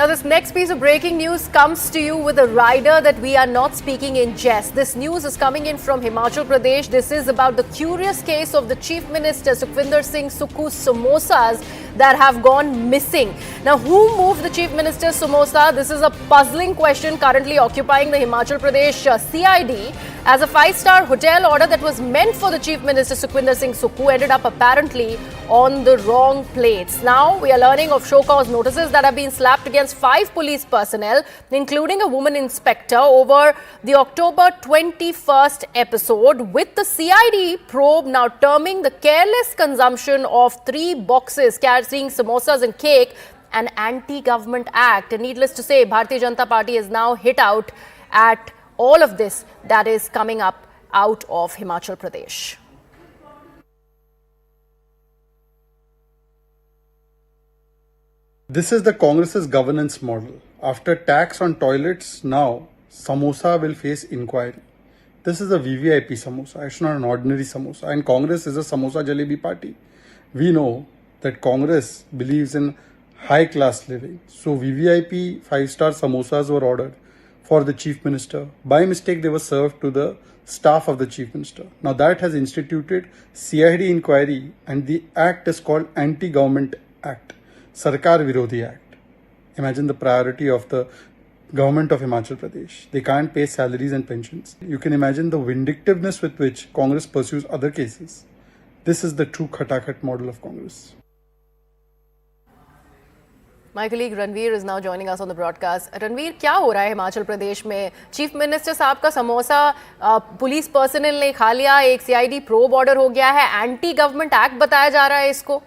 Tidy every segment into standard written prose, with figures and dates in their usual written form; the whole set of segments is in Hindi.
Now, this next piece of breaking news comes to you with a rider that we are not speaking in jest. This news is coming in from Himachal Pradesh. This is about the curious case of the Chief Minister Sukhvinder Singh Sukhu's samosas that have gone missing. Now, who moved the Chief Minister's samosa? This is a puzzling question currently occupying the Himachal Pradesh CID, as a 5-star hotel order that was meant for the Chief Minister Sukhvinder Singh Sukhu ended up apparently on the wrong plates. Now, we are learning of show cause notices that have been slapped against 5 police personnel, including a woman inspector, over the October 21st episode, with the CID probe now terming the careless consumption of 3 boxes carrying samosas and cake an anti-government act. And needless to say, Bharatiya Janata Party is now hit out at all of this that is coming up out of Himachal Pradesh. This is the Congress's governance model. After tax on toilets, now samosa will face inquiry. This is a VVIP samosa. It's not an ordinary samosa. And Congress is a samosa jalebi party. We know that Congress believes in high-class living. So VVIP 5-star samosas were ordered for the Chief Minister. By mistake, they were served to the staff of the Chief Minister. Now that has instituted CID inquiry, and the act is called Anti-Government Act. Sarkar Virodhi Act. Imagine the priority of the government of Himachal Pradesh. They can't pay salaries and pensions. You can imagine the vindictiveness with which Congress pursues other cases. This is the true Khatakhat model of Congress. My colleague Ranveer is now joining us on the broadcast. Ranveer, क्या हो रहा है हिमाचल प्रदेश में? चीफ मिनिस्टर साहब का समोसा पुलिस पर्सनल ने खा लिया, एक CID प्रोब ऑर्डर हो गया है, एंटी गवर्नमेंट एक्ट बताया जा रहा है इसको।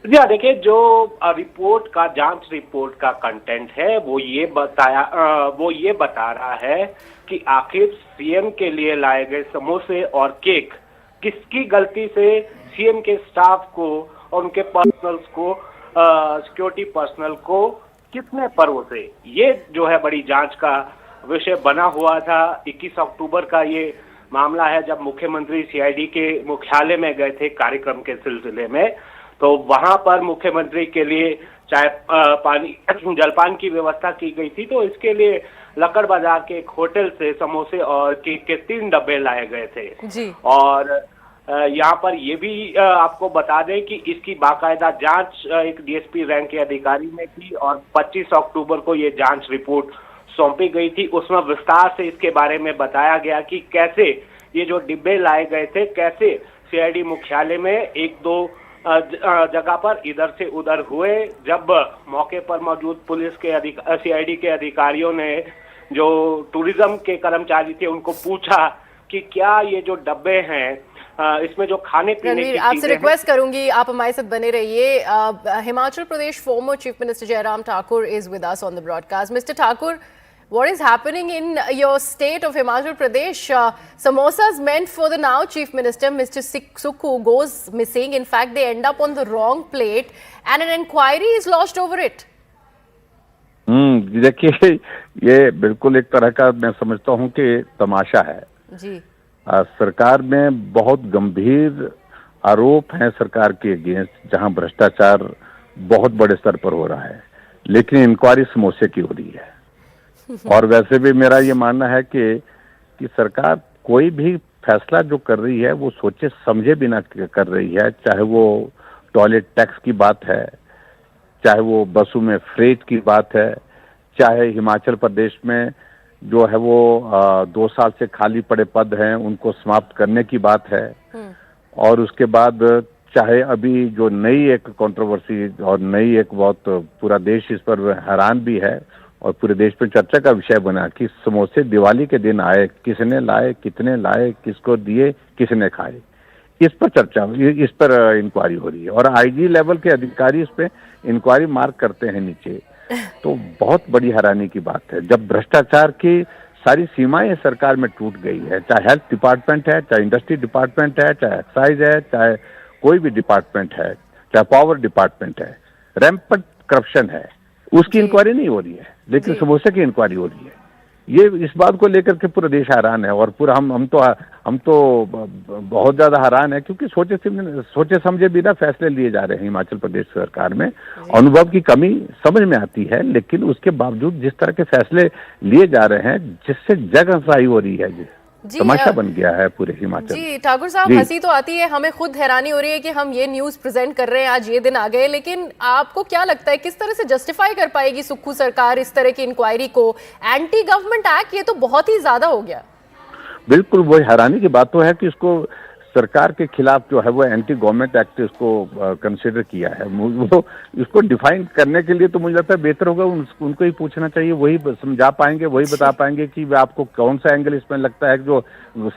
जी हाँ, देखिए, जो रिपोर्ट का, जांच रिपोर्ट का कंटेंट है वो ये बता रहा है कि आखिर सीएम के लिए लाए गए समोसे और केक किसकी गलती से सीएम के स्टाफ को और उनके पर्सनल्स को, सिक्योरिटी पर्सनल को किसने परोसे, ये जो है बड़ी जांच का विषय बना हुआ था। 21 अक्टूबर का ये मामला है, जब मुख्यमंत्री CID के मुख्यालय में गए थे कार्यक्रम के सिलसिले में, तो वहां पर मुख्यमंत्री के लिए चाय पानी जलपान की व्यवस्था की गई थी। तो इसके लिए लक्कड़ बाजार के एक होटल से समोसे और केक के 3 डब्बे लाए गए थे जी। और यहाँ पर ये भी आपको बता दें कि इसकी बाकायदा जांच एक DSP रैंक के अधिकारी ने की और 25 अक्टूबर को ये जांच रिपोर्ट सौंपी गई थी। उसमें विस्तार से इसके बारे में बताया गया कि कैसे ये जो डिब्बे लाए गए थे, कैसे CID मुख्यालय में 1-2 जगह पर इधर से उधर हुए। जब मौके पर मौजूद पुलिस के CID के अधिकारियों ने जो टूरिज्म के कर्मचारी थे उनको पूछा कि क्या ये जो डब्बे हैं इसमें जो खाने पीने की आपसे रिक्वेस्ट करूंगी, आप हमारे साथ बने रहिए। Himachal Pradesh former chief minister Jairam Thakur is with us on the broadcast. Mister Thakur, what is happening in your state of Himachal Pradesh? Samosas meant for the now Chief Minister, Mr. Sukhu, goes missing. In fact, they end up on the wrong plate and an inquiry is launched over it. देखिए, ये बिल्कुल एक तरह का मैं समझता हूँ कि तमाशा है जी। सरकार में बहुत गंभीर आरोप हैं सरकार के अगेंस्ट, जहां भ्रष्टाचार बहुत बड़े स्तर पर हो रहा है, लेकिन इंक्वायरी समोसे की हो रही है। और वैसे भी मेरा ये मानना है कि सरकार कोई भी फैसला जो कर रही है वो सोचे समझे बिना कर रही है, चाहे वो टॉयलेट टैक्स की बात है, चाहे वो बसों में फ्रेट की बात है, चाहे हिमाचल प्रदेश में जो है वो 2 साल से खाली पड़े पद हैं उनको समाप्त करने की बात है, और उसके बाद चाहे अभी जो नई एक कंट्रोवर्सी और नई एक बहुत पूरा देश इस पर हैरान भी है और पूरे देश पे चर्चा का विषय बना कि समोसे दिवाली के दिन आए, किसने लाए, कितने लाए, किसको दिए, किसने खाए, इस पर चर्चा, इस पर इंक्वायरी हो रही है और IG लेवल के अधिकारी इस पे इंक्वायरी मार्क करते हैं नीचे। तो बहुत बड़ी हैरानी की बात है जब भ्रष्टाचार की सारी सीमाएं सरकार में टूट गई है, चाहे हेल्थ डिपार्टमेंट है, चाहे इंडस्ट्री डिपार्टमेंट है, चाहे एक्साइज है, चाहे कोई भी डिपार्टमेंट है, चाहे पावर डिपार्टमेंट है, रैम्पंट करप्शन है, उसकी इंक्वायरी नहीं हो रही है, लेकिन समोसे की इंक्वायरी हो रही है। ये इस बात को लेकर के पूरा देश हैरान है, और पूरा हम तो बहुत ज्यादा हैरान है, क्योंकि सोचे समझे बिना फैसले लिए जा रहे हैं हिमाचल प्रदेश सरकार में। अनुभव की कमी समझ में आती है, लेकिन उसके बावजूद जिस तरह के फैसले लिए जा रहे हैं, जिससे जगहंसाई हो रही है, तमाशा बन गया है पूरे हिमाचल। जी ठाकुर साहब, हंसी तो आती है, हमें खुद हैरानी हो रही है कि हम ये न्यूज प्रेजेंट कर रहे हैं, आज ये दिन आ गए, लेकिन आपको क्या लगता है किस तरह से जस्टिफाई कर पाएगी सुक्खू सरकार इस तरह की इंक्वायरी को? एंटी गवर्नमेंट एक्ट ये तो बहुत ही ज्यादा हो गया। बिल्कुल, वो हैरानी की बात तो है कि इसको सरकार के खिलाफ जो है वो एंटी गवर्नमेंट एक्ट इसको कंसिडर किया है। वो इसको डिफाइन करने के लिए तो मुझे लगता है बेहतर होगा उनको ही पूछना चाहिए, वही समझा पाएंगे, वही बता पाएंगे कि आपको कौन सा एंगल इसमें लगता है जो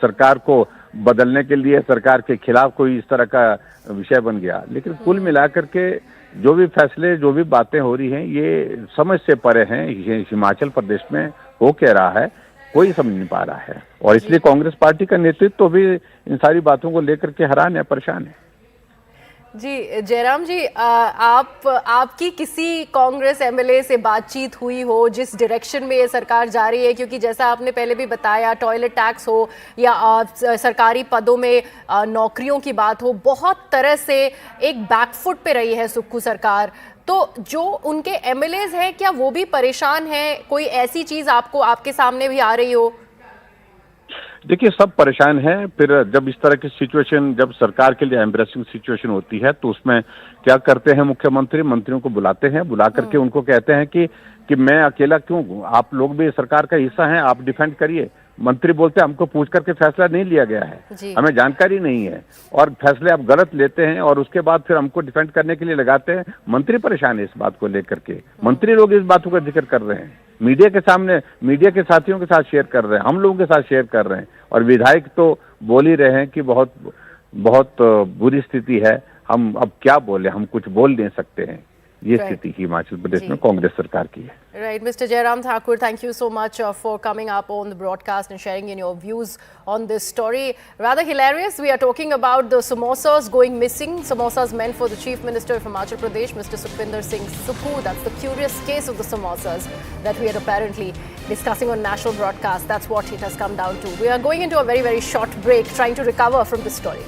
सरकार को बदलने के लिए सरकार के खिलाफ कोई इस तरह का विषय बन गया। लेकिन कुल मिलाकर के जो भी फैसले, जो भी बातें हो रही हैं, ये समझ से परे हैं। हिमाचल प्रदेश में हो क्या रहा है कोई समझ नहीं पा रहा है, और इसलिए कांग्रेस पार्टी का नेतृत्व तो भी इन सारी बातों को लेकर के हैरान है, परेशान है। जी जयराम जी, आपकी किसी कांग्रेस एमएलए से बातचीत हुई हो जिस डायरेक्शन में ये सरकार जा रही है? क्योंकि जैसा आपने पहले भी बताया, टॉयलेट टैक्स हो या सरकारी पदों में नौकरियों की बात हो, बहुत तरह से एक बैकफुट पे रही है सुक्खू सरकार। तो जो उनके एमएलएज हैं, क्या वो भी परेशान हैं? कोई ऐसी चीज आपके सामने भी आ रही हो? देखिए, सब परेशान हैं। फिर जब इस तरह की सिचुएशन, जब सरकार के लिए एम्बैरेसिंग सिचुएशन होती है, तो उसमें क्या करते हैं मुख्यमंत्री? मंत्रियों को बुलाते हैं, बुला करके उनको कहते हैं कि मैं अकेला क्यों, आप लोग भी सरकार का हिस्सा हैं, आप डिफेंड करिए। मंत्री बोलते हैं हमको पूछ करके फैसला नहीं लिया गया है, हमें जानकारी नहीं है, और फैसले आप गलत लेते हैं, और उसके बाद फिर हमको डिफेंड करने के लिए लगाते हैं। मंत्री परेशान है इस बात को लेकर के, मंत्री लोग इस बातों का जिक्र कर रहे हैं, मीडिया के सामने, मीडिया के साथियों के साथ शेयर कर रहे हैं, हम लोगों के साथ शेयर कर रहे हैं, और विधायक तो बोल ही रहे हैं कि बहुत बहुत बुरी स्थिति है, हम अब क्या बोले, हम कुछ बोल नहीं सकते हैं। ये स्थिति हिमाचल प्रदेश में कांग्रेस सरकार की है। Right, Mr. Jairam Thakur, thank you so much for coming up on the broadcast and sharing in your views on this story. Rather hilarious, we are talking about the samosas going missing, samosas meant for the Chief Minister of Himachal Pradesh, Mr. Sukhvinder Singh Sukkhu. That's the curious case of the samosas that we are apparently discussing on national broadcast. That's what it has come down to. We are going into a very, very short break, trying to recover from this story.